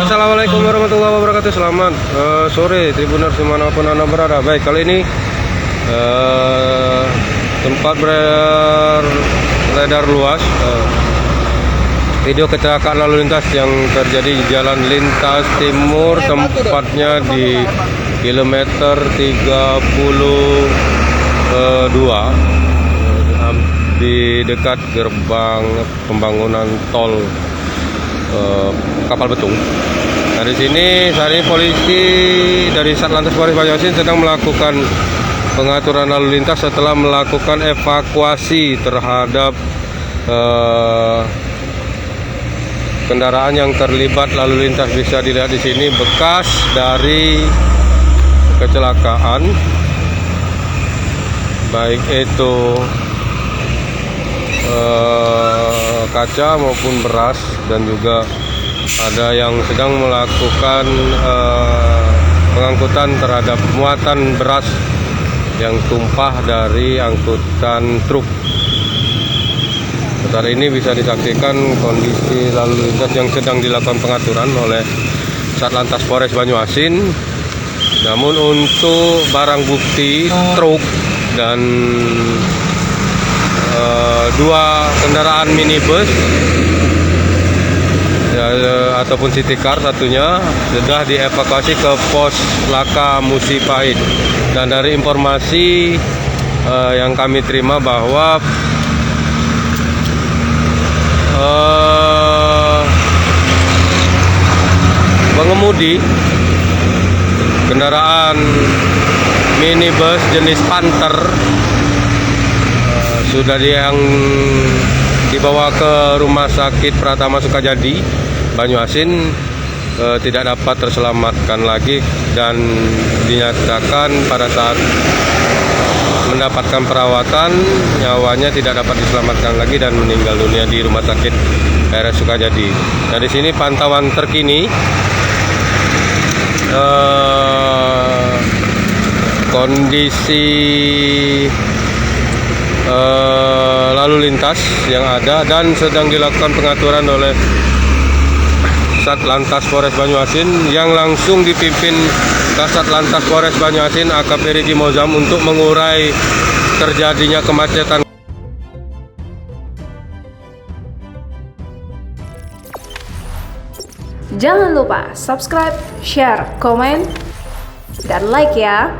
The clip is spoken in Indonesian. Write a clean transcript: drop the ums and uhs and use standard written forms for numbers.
Assalamualaikum warahmatullahi wabarakatuh. Selamat sore Tribuners dimanapun Anda berada. Baik, kali ini tempat beredar luas video kecelakaan lalu lintas yang terjadi di Jalan Lintas Timur, tempatnya di kilometer 32 di dekat gerbang pembangunan tol Kapal Betung. Nah, di sini saat ini polisi dari Satlantas Polres Banyuasin sedang melakukan pengaturan lalu lintas setelah melakukan evakuasi terhadap kendaraan yang terlibat lalu lintas. Bisa dilihat di sini bekas dari kecelakaan, baik itu kaca maupun beras, dan juga ada yang sedang melakukan pengangkutan terhadap muatan beras yang tumpah dari angkutan truk. Saat ini bisa disaksikan kondisi lalu lintas yang sedang dilakukan pengaturan oleh Satlantas Polres Banyuasin. Namun untuk barang bukti truk dan dua kendaraan minibus ataupun city car satunya sudah dievakuasi ke pos Laka Musi Pahit. Dan dari informasi yang kami terima bahwa pengemudi kendaraan minibus jenis Panther sudah dibawa ke Rumah Sakit Pratama Sukajadi Banyuasin, tidak dapat terselamatkan lagi dan dinyatakan pada saat mendapatkan perawatan nyawanya tidak dapat diselamatkan lagi dan meninggal dunia di Rumah Sakit RS Sukajadi. Nah, di sini pantauan terkini kondisi lalu lintas yang ada dan sedang dilakukan pengaturan oleh Satlantas Polres Banyuasin yang langsung dipimpin Kasat Lantas Polres Banyuasin AKP Riki Mozam untuk mengurai terjadinya kemacetan. Jangan lupa subscribe, share, komen, dan like ya.